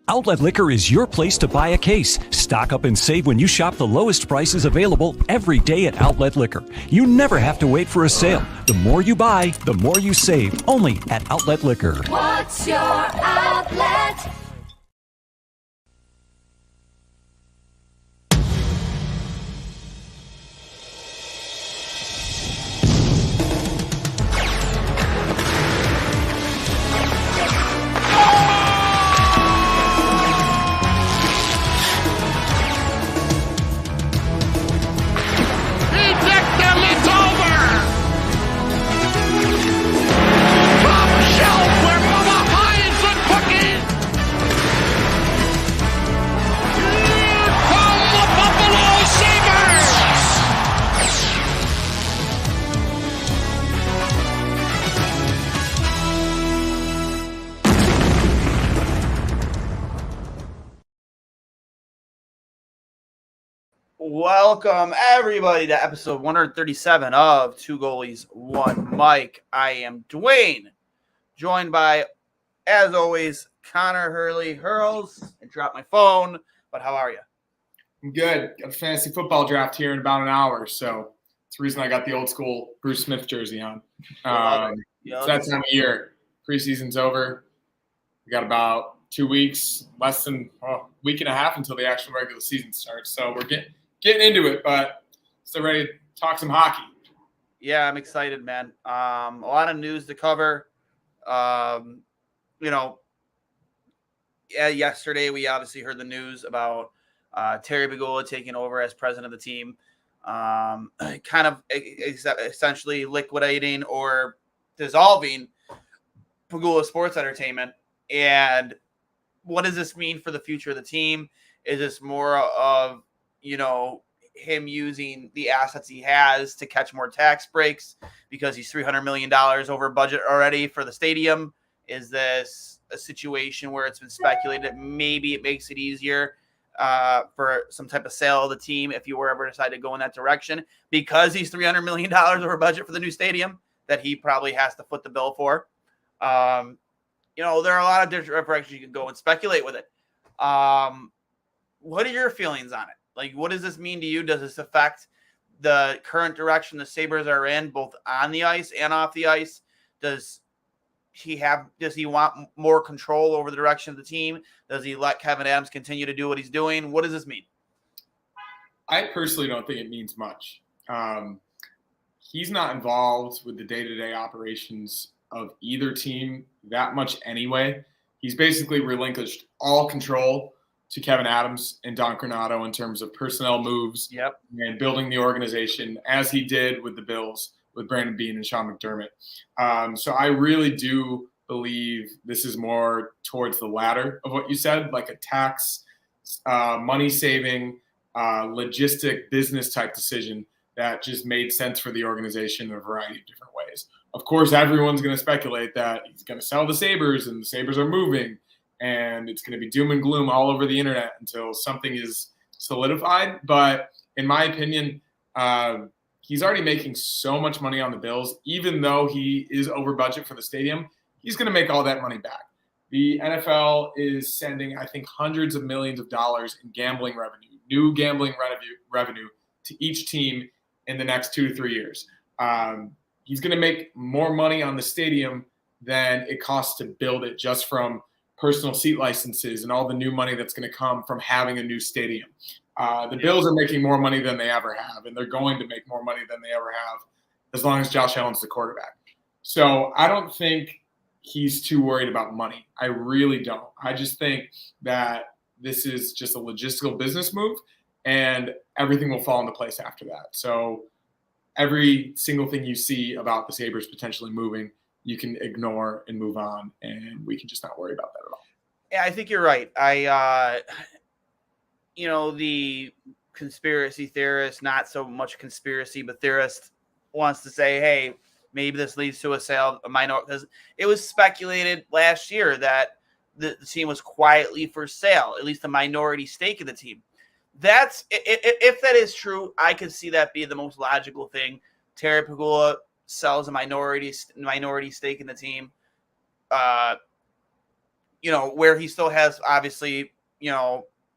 Outlet Liquor is your place to buy a case. Stock up and save when you shop the lowest prices available every day at Outlet Liquor. You never have to wait for a sale. The more you buy, the more you save. Only at Outlet Liquor. What's your outlet? Welcome, everybody, to episode 137 of Two Goalies, One Mike. I am Duane, joined by, as always, Connor Hurls. I dropped my phone, but how are you? I'm good. Got a fantasy football draft here in about an hour, so it's the reason I got the old school Bruce Smith jersey on. It's that time of year. Preseason's over. We got about 2 weeks, less than a week and a half until the actual regular season starts. So we're getting into it, but still ready to talk some hockey. Yeah, I'm excited, man. A lot of news to cover. Yesterday we obviously heard the news about Terry Pegula taking over as president of the team, kind of essentially liquidating or dissolving Pegula Sports Entertainment. And what does this mean for the future of the team? Is this more of him using the assets he has to catch more tax breaks because he's $300 million over budget already for the stadium? Is this a situation where it's been speculated that maybe it makes it easier for some type of sale of the team if you were ever decide to go in that direction because he's $300 million over budget for the new stadium that he probably has to foot the bill for? There are a lot of different directions you can go and speculate with it. What are your feelings on it? Like, what does this mean to you? Does this affect the current direction the Sabres are in, both on the ice and off the ice? Does he want more control over the direction of the team? Does he let Kevin Adams continue to do what he's doing? What does this mean? I personally don't think it means much. He's not involved with the day-to-day operations of either team that much anyway. He's basically relinquished all control to Kevin Adams and Don Granato in terms of personnel moves and building the organization, as he did with the Bills with Brandon Beane and Sean McDermott. So I really do believe this is more towards the latter of what you said, like a tax, money-saving, logistic business type decision that just made sense for the organization in a variety of different ways. Of course, everyone's going to speculate that he's going to sell the Sabres and the Sabres are moving, and it's going to be doom and gloom all over the internet until something is solidified. But in my opinion, he's already making so much money on the Bills. Even though he is over budget for the stadium, he's going to make all that money back. The NFL is sending, I think, hundreds of millions of dollars in gambling revenue, new gambling revenue to each team in the next 2 to 3 years. He's going to make more money on the stadium than it costs to build it just from personal seat licenses and all the new money that's going to come from having a new stadium. The Bills are making more money than they ever have, and they're going to make more money than they ever have as long as Josh Allen's the quarterback. So I don't think he's too worried about money. I really don't. I just think that this is just a logistical business move, and everything will fall into place after that. So every single thing you see about the Sabres potentially moving, you can ignore and move on, and we can just not worry about that at all. Yeah, I think you're right. The conspiracy theorist, not so much conspiracy, but theorist wants to say, hey, maybe this leads to a sale of minority. Because it was speculated last year that the team was quietly for sale, at least a minority stake in the team. If that is true, I could see that being the most logical thing. Terry Pegula sells a minority stake in the team. where he still has obviously,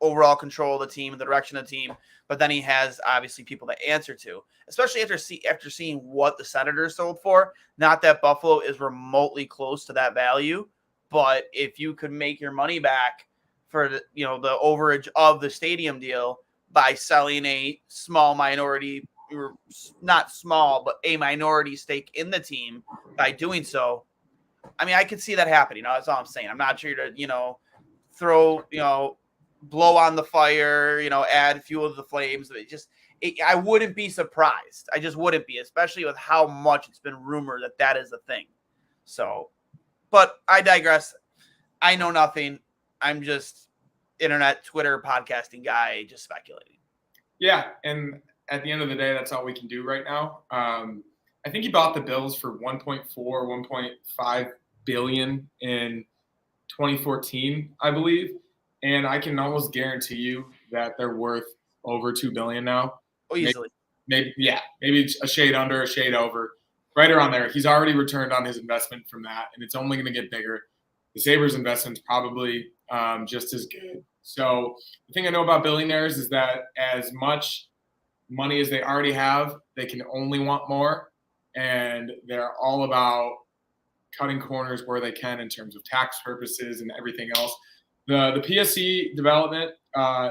overall control of the team and the direction of the team, but then he has obviously people to answer to, especially after seeing what the Senators sold for. Not that Buffalo is remotely close to that value, but if you could make your money back for the overage of the stadium deal by selling a small minority, or not small, but a minority stake in the team by doing so, I mean, I could see that happening. That's all I'm saying. I'm not sure to, throw, blow on the fire, add fuel to the flames. I wouldn't be surprised. I just wouldn't be, especially with how much it's been rumored that is the thing. So, but I digress. I know nothing. I'm just internet, Twitter, podcasting guy, just speculating. Yeah, and at the end of the day, that's all we can do right now. I think he bought the Bills for 1.4, 1.5 billion in 2014, I believe. And I can almost guarantee you that they're worth over 2 billion now. Oh, easily. Maybe a shade under, a shade over, right around there. He's already returned on his investment from that, and it's only going to get bigger. The Sabres investment's probably just as good. So the thing I know about billionaires is that as much money as they already have, they can only want more, and they're all about cutting corners where they can in terms of tax purposes and everything else. The PSC development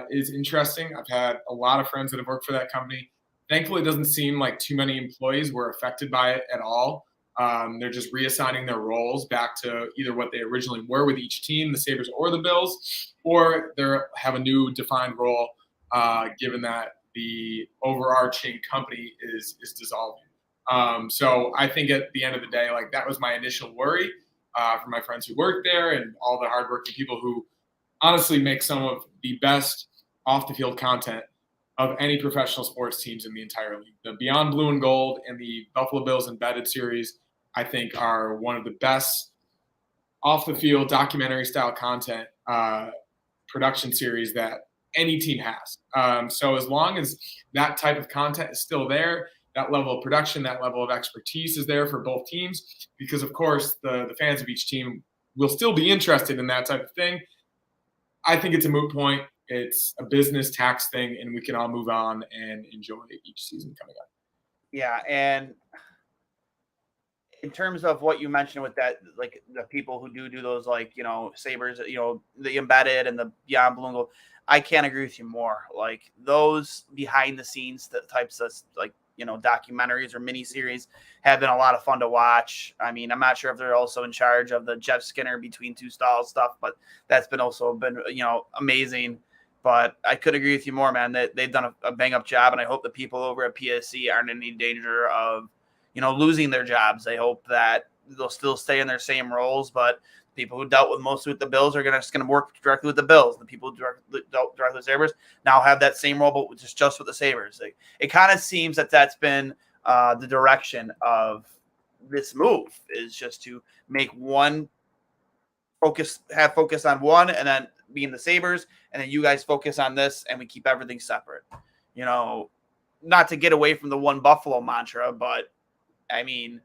is interesting. I've had a lot of friends that have worked for that company. Thankfully, it doesn't seem like too many employees were affected by it at all. They're just reassigning their roles back to either what they originally were with each team, the Sabres or the Bills, or they have a new defined role given that the overarching company is dissolving. So I think at the end of the day, like that was my initial worry for my friends who work there and all the hardworking people who honestly make some of the best off the field content of any professional sports teams in the entire league. The Beyond Blue and Gold and the Buffalo Bills Embedded series, I think, are one of the best off the field documentary style content production series that any team has. So as long as that type of content is still there, that level of production, that level of expertise is there for both teams, because of course the fans of each team will still be interested in that type of thing. I think it's a moot point. It's a business tax thing, and we can all move on and enjoy each season coming up. Yeah, and in terms of what you mentioned with that, like the people who do those, like, Sabres, the Embedded and the Beyond Blue and Gold, I can't agree with you more. Like those behind the scenes types of like, documentaries or miniseries have been a lot of fun to watch. I mean, I'm not sure if they're also in charge of the Jeff Skinner between two stalls stuff, but that's been amazing. But I could agree with you more, man, that they've done a bang up job. And I hope the people over at PSC aren't in any danger of, losing their jobs. I hope that they'll still stay in their same roles, but people who dealt with mostly with the Bills are just going to work directly with the Bills. The people who dealt directly with the Sabres now have that same role, but just with the Sabres. It kind of seems that's been the direction of this move, is just to make one focus on one, and then being the Sabres, and then you guys focus on this, and we keep everything separate. Not to get away from the one Buffalo mantra, but I mean,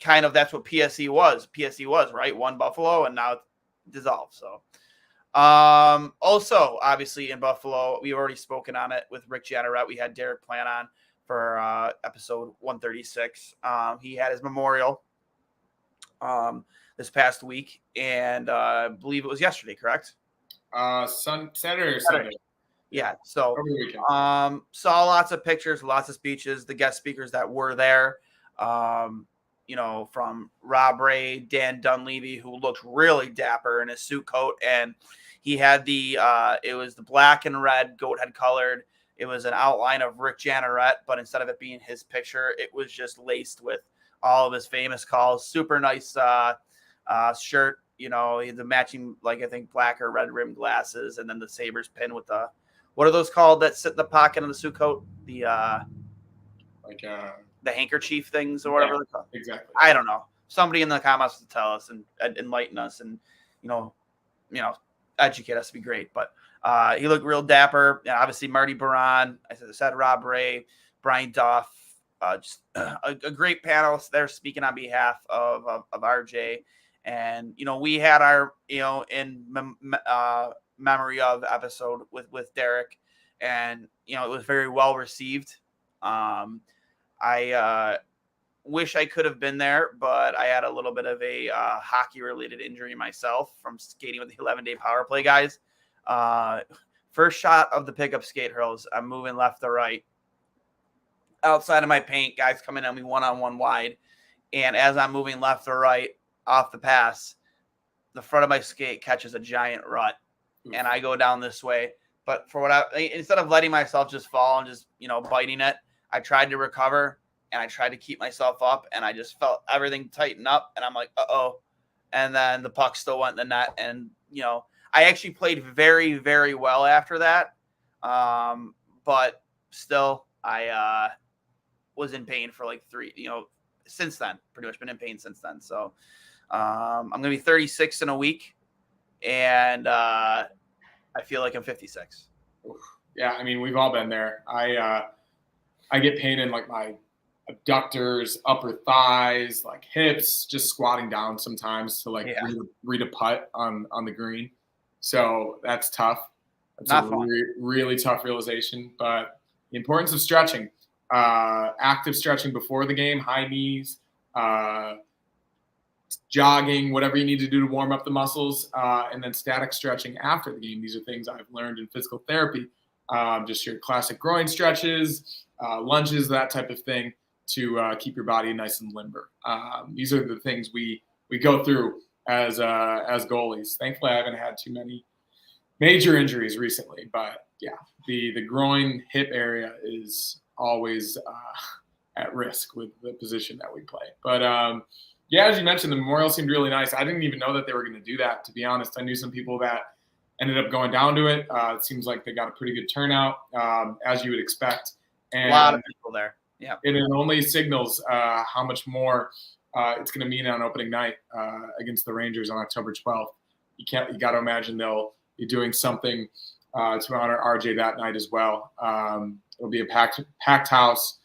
kind of that's what PSC was. PSC was, right? One Buffalo, and now it's dissolved. So, also, obviously, in Buffalo, we've already spoken on it with Rick Janneret. We had Derek Plant on for episode 136. He had his memorial this past week, and I believe it was yesterday, correct? Saturday or Sunday. Yeah, so saw lots of pictures, lots of speeches, the guest speakers that were there. From Rob Ray, Dan Dunleavy, who looked really dapper in his suit coat. And he had it was the black and red goat head colored. It was an outline of Rick Janneret, but instead of it being his picture, it was just laced with all of his famous calls. Super nice shirt. He had the matching, like, I think black or red rimmed glasses. And then the Sabres pin with what are those called that sit in the pocket of the suit coat? The handkerchief things or whatever. Yeah, exactly. I don't know. Somebody in the comments to tell us and enlighten us and, educate us would be great. But he looked real dapper. And obviously Marty Baron, I said Rob Ray, Brian Duff, just a great panel there speaking on behalf of RJ And, we had our, in memory of episode with Derek, and, it was very well received. I wish I could have been there, but I had a little bit of a hockey related injury myself from skating with the 11-day power play guys. First shot of the pickup skate, Hurls, I'm moving left to right. Outside of my paint, guys coming at me one-on-one wide. And as I'm moving left to right off the pass, the front of my skate catches a giant rut. And I go down this way. But instead of letting myself just fall and just, biting it, I tried to recover and I tried to keep myself up, and I just felt everything tighten up, and I'm like, uh-oh. And then the puck still went in the net. And, I actually played very, very well after that. But still, I was in pain for like since then, pretty much been in pain since then. So I'm going to be 36 in a week, and I feel like I'm 56. Yeah, I mean, we've all been there. I get pain in like my abductors, upper thighs, like hips, just squatting down sometimes to read a putt on the green. So that's tough. That's Not a fun. Really tough realization. But the importance of stretching, active stretching before the game, high knees, jogging, whatever you need to do to warm up the muscles, and then static stretching after the game. These are things I've learned in physical therapy. Just your classic groin stretches, lunges, that type of thing to keep your body nice and limber. These are the things we go through as goalies. Thankfully, I haven't had too many major injuries recently, but yeah, the groin hip area is always at risk with the position that we play. But yeah, as you mentioned, the memorial seemed really nice. I didn't even know that they were going to do that, to be honest. I knew some people that ended up going down to it. It seems like they got a pretty good turnout, as you would expect. And a lot of people there. Yeah. And it only signals how much more it's going to mean on opening night against the Rangers on October 12th. You got to imagine they'll be doing something to honor RJ that night as well. It'll be a packed house,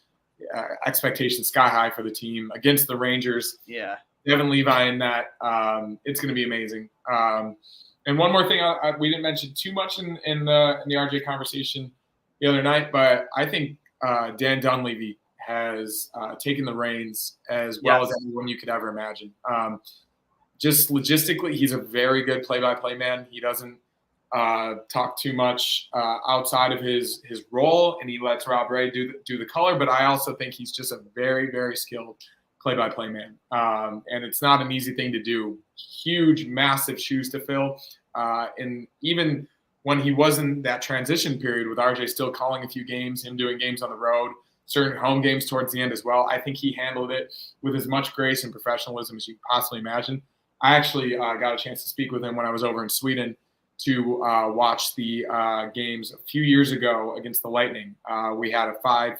expectations sky high for the team against the Rangers. Yeah. Devin Levi in that. It's going to be amazing. And one more thing we didn't mention too much in the RJ conversation the other night, but I think Dan Dunleavy has taken the reins as well as anyone you could ever imagine. Just logistically, he's a very good play-by-play man. He doesn't talk too much outside of his role, and he lets Rob Ray do the color. But I also think he's just a very, very skilled play-by-play man. And it's not an easy thing to do. Huge, massive shoes to fill. And even when he was in that transition period with RJ still calling a few games, him doing games on the road, certain home games towards the end as well, I think he handled it with as much grace and professionalism as you could possibly imagine. I actually got a chance to speak with him when I was over in Sweden to watch the games a few years ago against the Lightning. We had a 5-6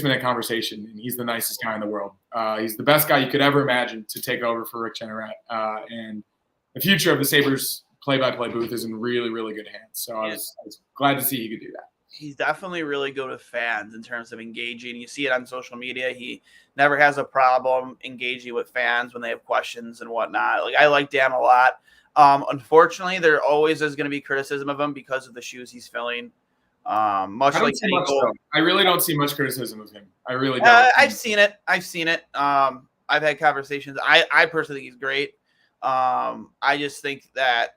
minute conversation, and he's the nicest guy in the world. He's the best guy you could ever imagine to take over for Rick Jeanneret. And the future of the Sabres play-by-play booth is in really, really good hands. So I was glad to see he could do that. He's definitely really good with fans in terms of engaging. You see it on social media. He never has a problem engaging with fans when they have questions and whatnot. Like, I like Dan a lot. Unfortunately, there always is going to be criticism of him because of the shoes he's filling. I really don't see much criticism of him. I really don't. I've seen it. I've had conversations. I personally think he's great. I just think that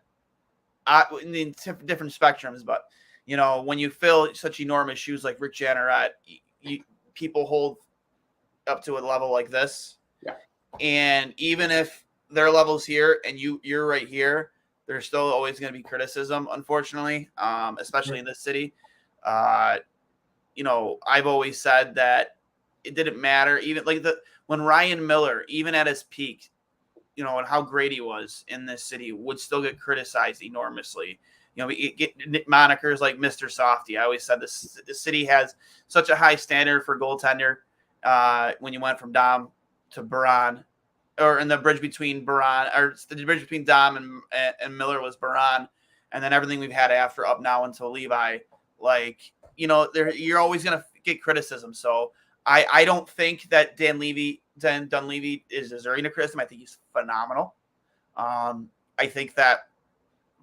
in the different spectrums, but when you fill such enormous shoes like Rick Jeanneret, people hold up to a level like this. Yeah. And even if their level's here and you're right here, there's still always going to be criticism, unfortunately, especially in this city. I've always said that it didn't matter. Even like when Ryan Miller, even at his peak, and how great he was in this city, would still get criticized enormously. We get monikers like Mr. Softy. I always said the city has such a high standard for goaltender. When you went from Dom to Baran, or in the bridge between Baran, or the bridge between Dom and Miller was Baran, and then everything we've had after up now until Levi, you're always going to get criticism. So I don't think that Dan Dunleavy is deserving of criticism. I think he's phenomenal. I think that,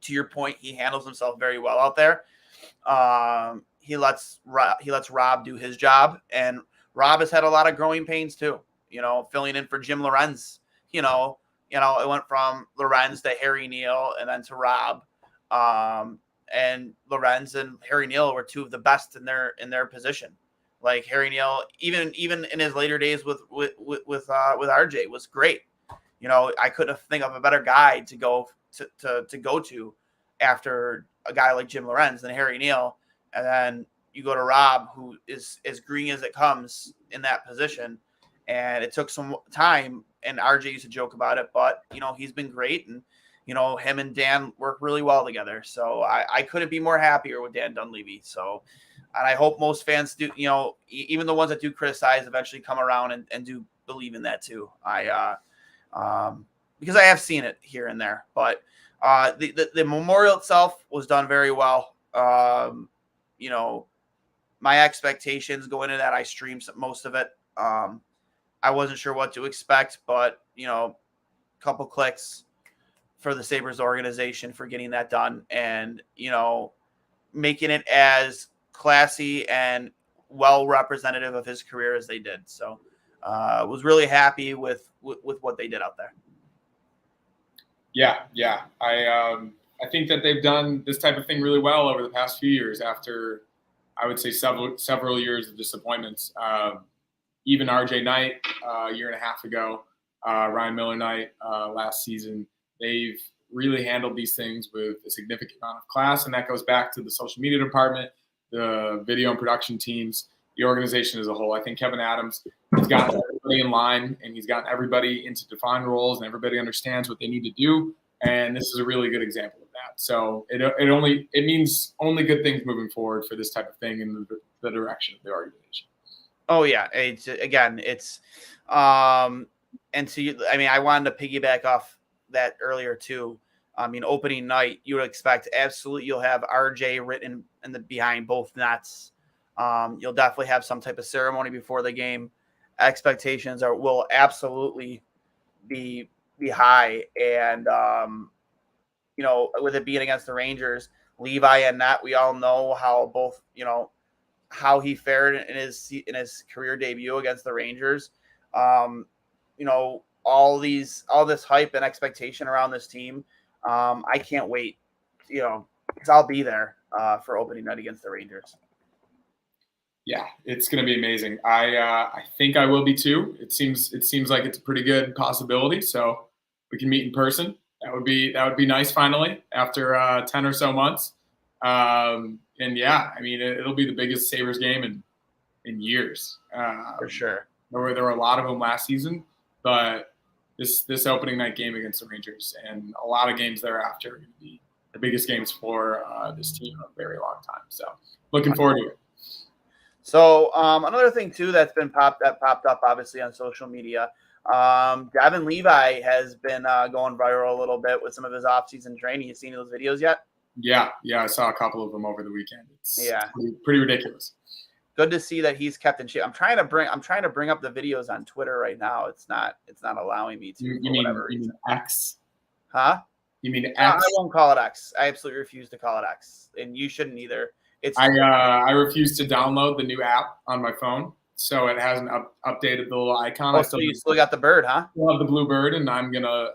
to your point, he handles himself very well out there. He lets Rob do his job, and Rob has had a lot of growing pains too. Filling in for Jim Lorenz. It went from Lorenz to Harry Neal and then to Rob. And Lorenz and Harry Neal were two of the best in their position. Like Harry Neal, even in his later days with RJ, was great. I couldn't think of a better guy to go to after a guy like Jim Lorenz than Harry Neal. And then you go to Rob, who is as green as it comes in that position. And it took some time, and RJ used to joke about it, but he's been great, and him and Dan work really well together. So I couldn't be more happier with Dan Dunleavy. So, and I hope most fans do, even the ones that do criticize, eventually come around and do believe in that too. Because I have seen it here and there, but the memorial itself was done very well. My expectations going into that, I streamed most of it. I wasn't sure what to expect, but a couple clicks for the Sabres organization for getting that done, and making it as classy and well representative of his career as they did. So was really happy with what they did out there. Yeah. I think that they've done this type of thing really well over the past few years after, I would say, several years of disappointments. Even RJ Knight a year and a half ago, Ryan Miller Knight last season, they've really handled these things with a significant amount of class, and that goes back to the social media department, the video and production teams, the organization as a whole. I think Kevin Adams has gotten everybody in line, and he's gotten everybody into defined roles, and everybody understands what they need to do, and this is a really good example of that. So it means only good things moving forward for this type of thing in the direction of the organization. Oh yeah, and I wanted to piggyback off that earlier too. Opening night, you would expect absolutely you'll have RJ written behind both nets. You'll definitely have some type of ceremony before the game. Expectations will absolutely be high, and with it being against the Rangers, Levi and Nat, we all know how both how he fared in his career debut against the Rangers. All this hype and expectation around this team. I can't wait, because I'll be there for opening night against the Rangers. Yeah, it's going to be amazing. I think I will be too. It seems like it's a pretty good possibility. So we can meet in person. That would be nice finally after 10 or so months. And yeah, it'll be the biggest Sabres game in years. For sure. There were a lot of them last season, but this opening night game against the Rangers and a lot of games thereafter are going to be the biggest games for this team in a very long time. So looking forward to it. So another thing too that popped up obviously on social media. Devin Levi has been going viral a little bit with some of his off-season training. You seen those videos yet? Yeah, I saw a couple of them over the weekend. It's pretty ridiculous. Good to see that he's kept in shape. I'm trying to bring up the videos on Twitter right now. It's not allowing me to. You mean X? Huh? You mean X? I won't call it X. I absolutely refuse to call it X, and you shouldn't either. I refuse to download the new app on my phone, so it hasn't updated the little icon. Oh, so you still got the bird, huh? I still have the blue bird, and I'm gonna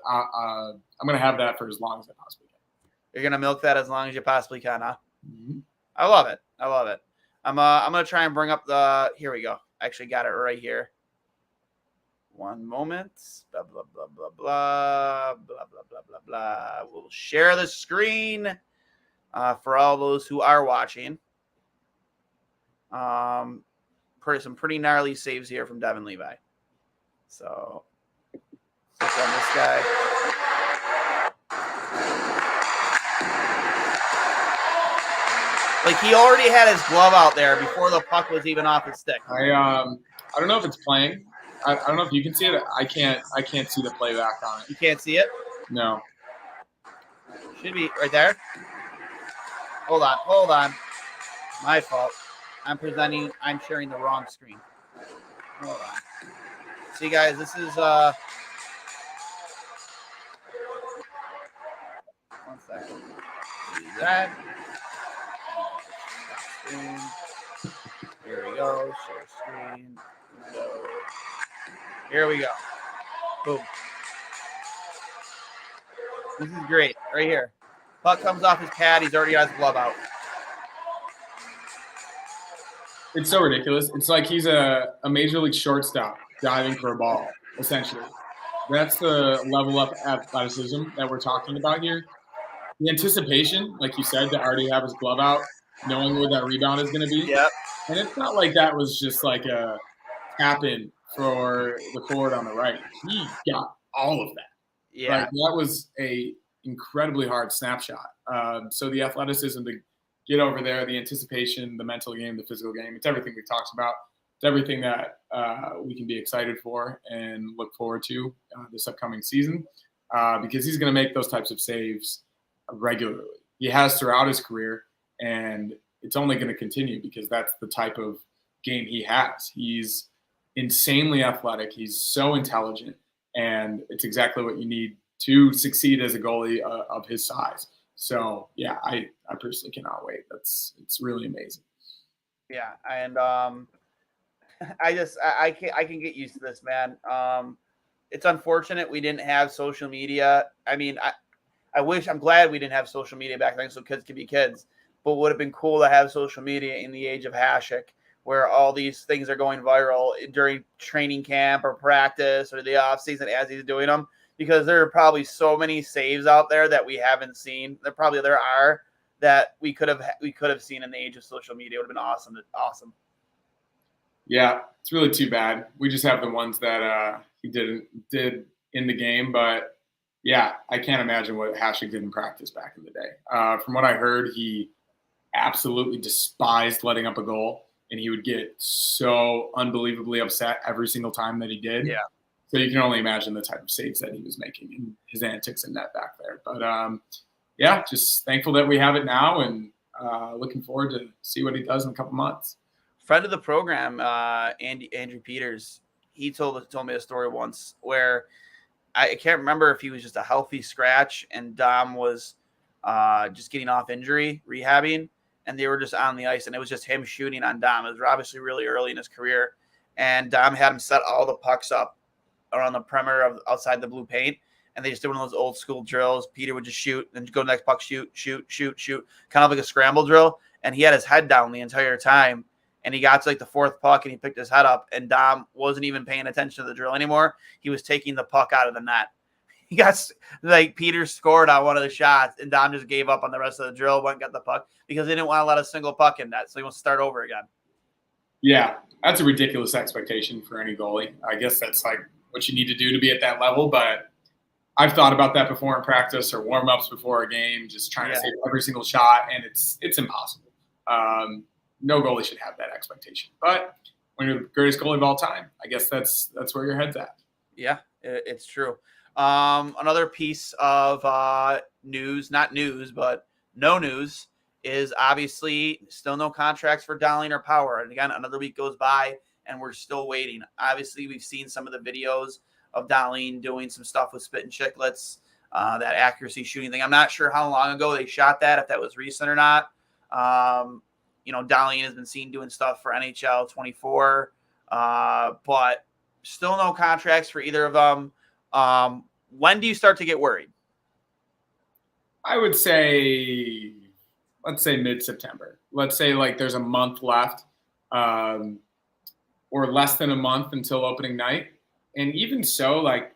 have that for as long as I possibly can. You're gonna milk that as long as you possibly can, huh? Mm-hmm. I love it. I'm gonna try and bring up the. Here we go. Actually, got it right here. One moment. Blah blah blah blah blah blah blah blah blah blah. We'll share the screen for all those who are watching. Some pretty gnarly saves here from Devin Levi. So click on this guy. Like he already had his glove out there before the puck was even off his stick. I don't know if it's playing. I don't know if you can see it. I can't see the playback on it. You can't see it? No. Should be right there. Hold on. My fault. I'm sharing the wrong screen. Hold on. See guys, this is that. Screen. Here we go. Share screen. Go. Here we go. Boom. This is great. Right here. Puck comes off his pad. He's already got his glove out. It's so ridiculous. It's like he's a major league shortstop diving for a ball, essentially. That's the level up athleticism that we're talking about here. The anticipation, like you said, to already have his glove out, knowing where that rebound is going to be. Yep. And it's not like that was just like a tap in for the forward on the right. He got all of that. Yeah. Like, that was a incredibly hard snapshot. So the athleticism to get over there, the anticipation, the mental game, the physical game, it's everything we've talked about. It's everything that we can be excited for and look forward to this upcoming season because he's going to make those types of saves regularly. He has throughout his career, and it's only going to continue because that's the type of game he has. He's insanely athletic. He's so intelligent, and it's exactly what you need to succeed as a goalie of his size. So, yeah, I personally cannot wait. It's really amazing. Yeah, and I can get used to this, man. It's unfortunate we didn't have social media. I mean, I'm glad we didn't have social media back then so kids could be kids. But it would have been cool to have social media in the age of Hasek, where all these things are going viral during training camp or practice or the off season as he's doing them. Because there are probably so many saves out there that we haven't seen. There are that we could have seen in the age of social media. It would have been awesome. Yeah, it's really too bad. We just have the ones that he did in the game. But yeah, I can't imagine what Hasek did in practice back in the day. From what I heard, he absolutely despised letting up a goal, and he would get so unbelievably upset every single time that he did. Yeah. So you can only imagine the type of saves that he was making and his antics in net back there. But, yeah, just thankful that we have it now and looking forward to see what he does in a couple months. Friend of the program, Andrew Peters, he told me a story once where I can't remember if he was just a healthy scratch and Dom was just getting off injury, rehabbing, and they were just on the ice, and it was just him shooting on Dom. It was obviously really early in his career, and Dom had him set all the pucks up around the perimeter of outside the blue paint, and they just did one of those old school drills. Peter would just shoot, then go to the next puck, shoot, kind of like a scramble drill, and he had his head down the entire time, and he got to like the fourth puck, and he picked his head up, and Dom wasn't even paying attention to the drill anymore. He was taking the puck out of the net. He got, like, Peter scored on one of the shots, and Dom just gave up on the rest of the drill, went and got the puck, because they didn't want to let a single puck in net, so he wants to start over again. Yeah, that's a ridiculous expectation for any goalie. I guess that's like what you need to do to be at that level, but I've thought about that before in practice or warm-ups before a game, just trying to save every single shot, and it's impossible. No goalie should have that expectation. But when you're the greatest goalie of all time, I guess that's where your head's at. Yeah, it's true. Another piece of news, not news, but no news, is obviously still no contracts for Dowling or Power. And again, another week goes by, and we're still waiting. Obviously, we've seen some of the videos of Dowling doing some stuff with spit and chiclets, that accuracy shooting thing. I'm not sure how long ago they shot that, if that was recent or not. Dowling has been seen doing stuff for NHL 24, but still no contracts for either of them. When do you start to get worried? I would say, let's say mid-September. Let's say like there's a month left, or less than a month until opening night. And even so, like,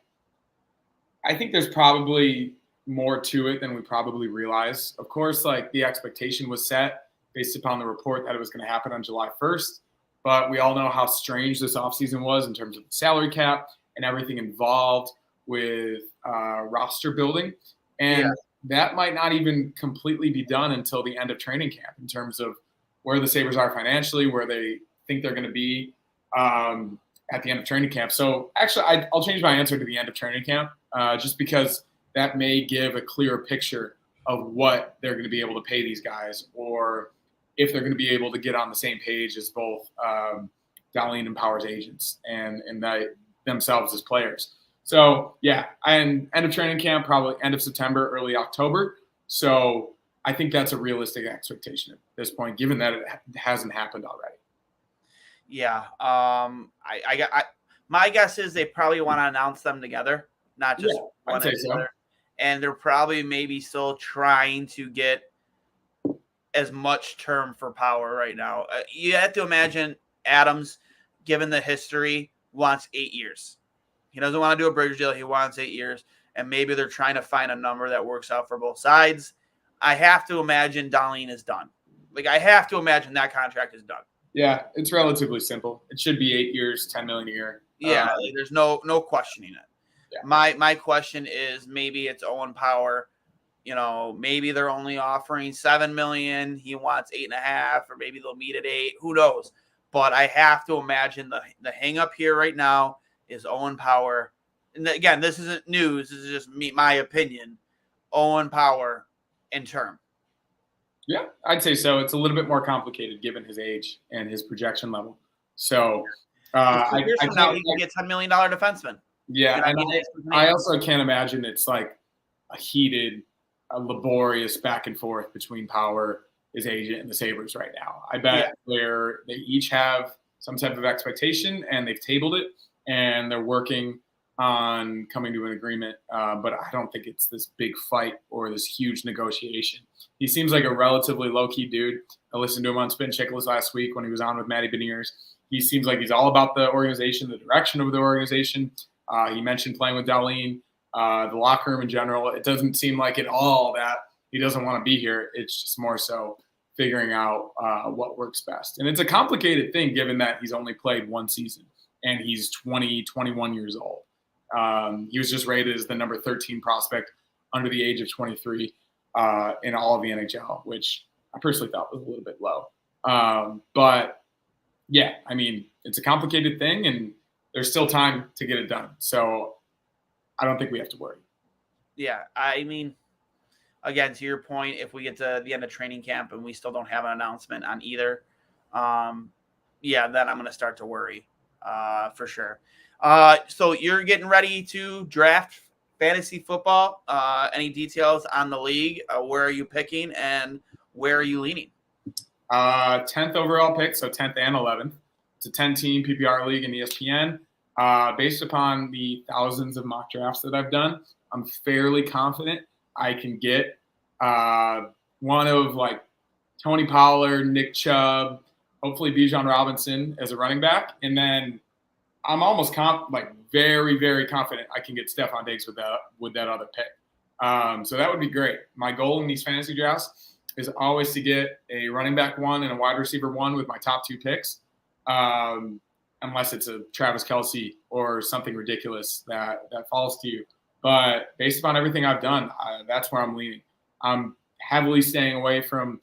I think there's probably more to it than we probably realize. Of course, like, the expectation was set based upon the report that it was going to happen on July 1st. But we all know how strange this offseason was in terms of the salary cap and everything involved with roster building. And that might not even completely be done until the end of training camp in terms of where the Sabres are financially, where they think they're going to be at the end of training camp. So actually, I'll change my answer to the end of training camp just because that may give a clearer picture of what they're going to be able to pay these guys, or if they're going to be able to get on the same page as both Dowling and Power's agents and themselves as players. So, yeah, and end of training camp, probably end of September, early October. So I think that's a realistic expectation at this point, given that it hasn't happened already. Yeah. My guess is they probably want to announce them together, not just one I'd say so. together. And they're probably maybe still trying to get as much term for Power right now. You have to imagine Adams, given the history, wants 8 years. He doesn't want to do a bridge deal. He wants 8 years. And maybe they're trying to find a number that works out for both sides. I have to imagine Dahlin is done. Like, I have to imagine that contract is done. Yeah, it's relatively simple. It should be 8 years, $10 million a year. Yeah, there's no questioning it. Yeah. My question is maybe it's Owen Power. You know, maybe they're only offering $7 million. He wants 8.5, or maybe they'll meet at 8. Who knows? But I have to imagine the hang up here right now is Owen Power. And again, this isn't news. This is just my opinion. Owen Power in term. Yeah, I'd say so. It's a little bit more complicated given his age and his projection level. So Years from now, he can get $10 million defenseman. Yeah, and I also can't imagine it's like a heated, laborious back and forth between Power, his agent, and the Sabres right now. I bet they each have some type of expectation, and they've tabled it, and they're working on coming to an agreement. But I don't think it's this big fight or this huge negotiation. He seems like a relatively low-key dude. I listened to him on Spin Chickless last week when he was on with Matty Beniers. He seems like he's all about the organization, the direction of the organization. He mentioned playing with Dahlin, the locker room in general. It doesn't seem like at all that he doesn't want to be here. It's just more so figuring out what works best. And it's a complicated thing given that he's only played one season and he's 21 years old. He was just rated as the number 13 prospect under the age of 23 in all of the NHL, which I personally thought was a little bit low. But, yeah, I mean, it's a complicated thing, and there's still time to get it done. So I don't think we have to worry. Yeah, I mean, again, to your point, if we get to the end of training camp and we still don't have an announcement on either, then I'm going to start to worry for sure. So you're getting ready to draft fantasy football. Any details on the league? Where are you picking and where are you leaning? 10th overall pick, so 10th and 11th. It's a 10-team PPR league in ESPN. Based upon the thousands of mock drafts that I've done, I'm fairly confident I can get one of like Tony Pollard, Nick Chubb, hopefully Bijan Robinson as a running back. And then I'm almost very, very confident I can get Stephon Diggs with that other pick. So that would be great. My goal in these fantasy drafts is always to get a running back 1 and a wide receiver 1 with my top 2 picks. Unless it's a Travis Kelce or something ridiculous that falls to you. But based upon everything I've done, that's where I'm leaning. I'm heavily staying away from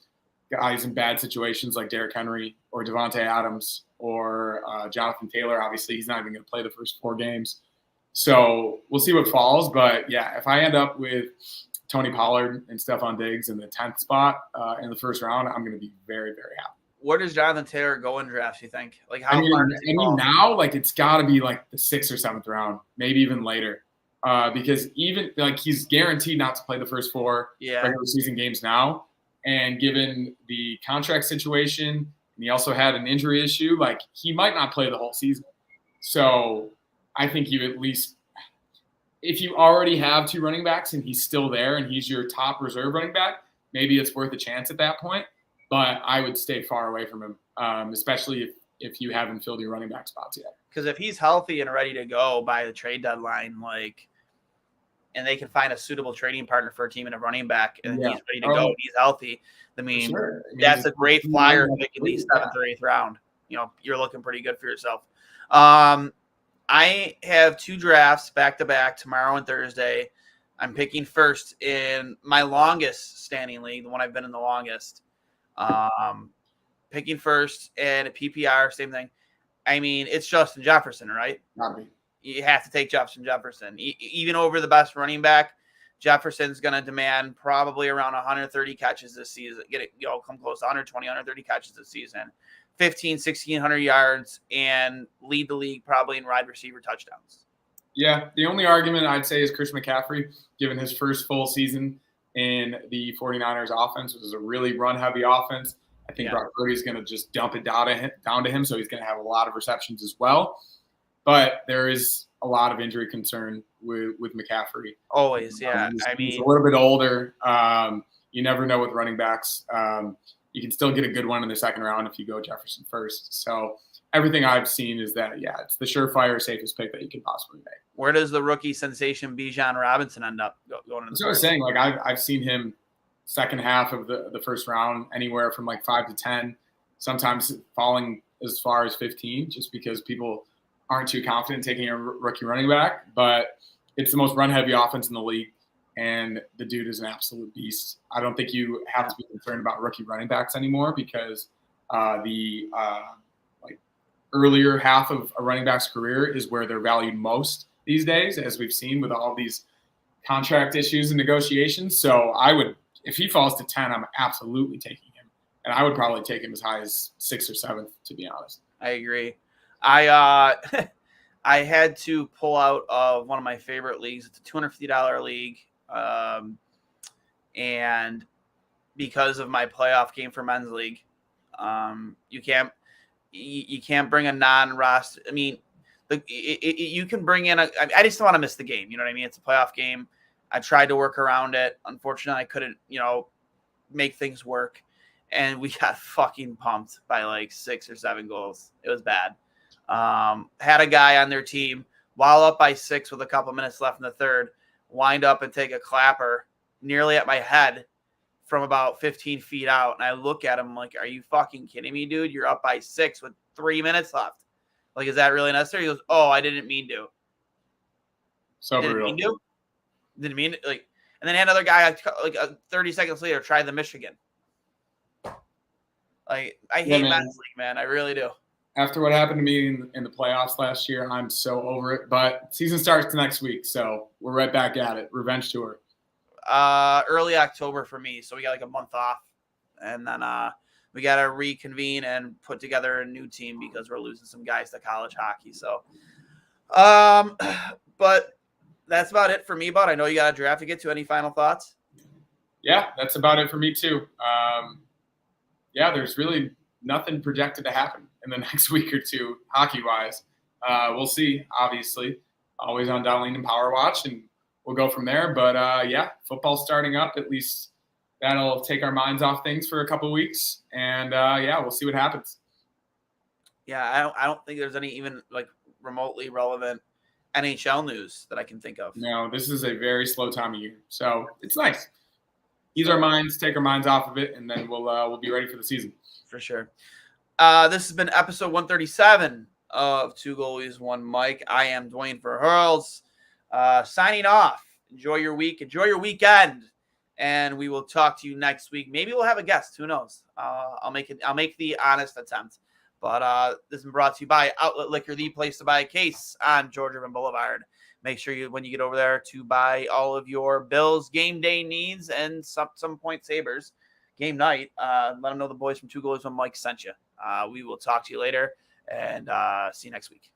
guys in bad situations like Derrick Henry or Devontae Adams or Jonathan Taylor. Obviously, he's not even going to play the first 4 games. So we'll see what falls. But, yeah, if I end up with Tony Pollard and Stephon Diggs in the 10th spot in the first round, I'm going to be very, very happy. Where does Jonathan Taylor go in drafts, you think? Like, how I mean, far does he fall? now, it's got to be like the 6th or 7th round, maybe even later. Because even he's guaranteed not to play the first 4 regular season games now. And given the contract situation, and he also had an injury issue, he might not play the whole season. So I think you at least, if you already have 2 running backs and he's still there and he's your top reserve running back, maybe it's worth a chance at that point. But I would stay far away from him, especially if you haven't filled your running back spots yet. Because if he's healthy and ready to go by the trade deadline, and they can find a suitable trading partner for a team and a running back, and he's ready to go and he's healthy, that's a great flyer pick in the 7th or 8th round. You're looking pretty good for yourself. I have 2 drafts back-to-back tomorrow and Thursday. I'm picking first in my longest standing league, the one I've been in the longest. Picking first and a PPR, same thing. I mean, it's Justin Jefferson, right? Not me. You have to take Justin Jefferson. Even over the best running back, Jefferson's going to demand probably around 130 catches this season. Come close to 120, 130 catches this season. 1,600 yards and lead the league probably in wide receiver touchdowns. Yeah, the only argument I'd say is Chris McCaffrey, given his first full season in the 49ers offense, which is a really run-heavy offense. I think Brock Purdy's going to just dump it down to him, so he's going to have a lot of receptions as well. But there is a lot of injury concern with McCaffrey. Always, yeah. He's a little bit older. You never know with running backs. You can still get a good one in the second round if you go Jefferson first. So everything I've seen is that, it's the surefire, safest pick that you can possibly make. Where does the rookie sensation Bijan Robinson end up going into? That's what I was saying. Like I've seen him second half of the first round, anywhere from like 5 to 10, sometimes falling as far as 15, just because people aren't too confident taking a rookie running back. But it's the most run-heavy offense in the league, and the dude is an absolute beast. I don't think you have to be concerned about rookie running backs anymore, because the earlier half of a running back's career is where they're valued most these days, as we've seen with all these contract issues and negotiations. So I would, if he falls to 10, I'm absolutely taking him. And I would probably take him as high as 6th or 7th, to be honest. I agree. I had to pull out of one of my favorite leagues. It's a $250 league. And because of my playoff game for men's league, you can't bring a non-roster. I mean, you can bring in I just don't want to miss the game. You know what I mean? It's a playoff game. I tried to work around it. Unfortunately, I couldn't, make things work. And we got fucking pumped by like 6 or 7 goals. It was bad. Had a guy on their team while up by 6 with a couple minutes left in the third, wind up and take a clapper nearly at my head from about 15 feet out. And I look at him like, are you fucking kidding me, dude? You're up by 6 with 3 minutes left. Like, is that really necessary? He goes, oh, I didn't mean to. So didn't brutal. mean to? Didn't mean to. Like, and then had another guy, 30 seconds later, try the Michigan. Like, I hate men's league, man. I really do. After what happened to me in the playoffs last year, I'm so over it. But season starts next week, so we're right back at it. Revenge tour. Early October for me, so we got like a month off, and then we got to reconvene and put together a new team because we're losing some guys to college hockey. So, but that's about it for me. But I know you got a draft to get to. Any final thoughts? Yeah, that's about it for me too. There's really nothing projected to happen in the next week or two, hockey-wise. We'll see, obviously. Always on Darlene and Power Watch, and we'll go from there. But, football's starting up. At least that'll take our minds off things for a couple weeks. And, we'll see what happens. Yeah, I don't think there's any even, like, remotely relevant NHL news that I can think of. No, this is a very slow time of year. So it's nice. Ease our minds, take our minds off of it, and then we'll be ready for the season. For sure. This has been episode 137 of Two Goalies, One Mic. I am Duane for Hurls. Signing off. Enjoy your week. Enjoy your weekend. And we will talk to you next week. Maybe we'll have a guest. Who knows? I'll make the honest attempt. But this is brought to you by Outlet Liquor, the place to buy a case on George Irvin Boulevard. Make sure when you get over there to buy all of your Bills game day needs and some point Sabres game night. Let them know the boys from Two Goalies One Mic sent you. We will talk to you later and see you next week.